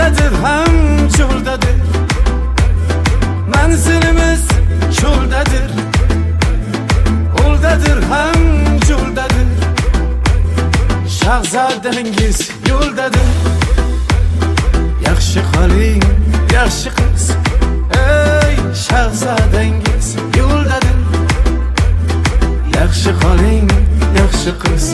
Yo'ldadir ham cho'ldadir, manzilimiz cho'ldadir. O'ldadir ham cho'ldadir, shahzodangiz yo'ldadir. Yaxshi qoling, yaxshi qiz, ey shahzodangiz yo'ldadir. Yaxshi qoling, yaxshi qiz.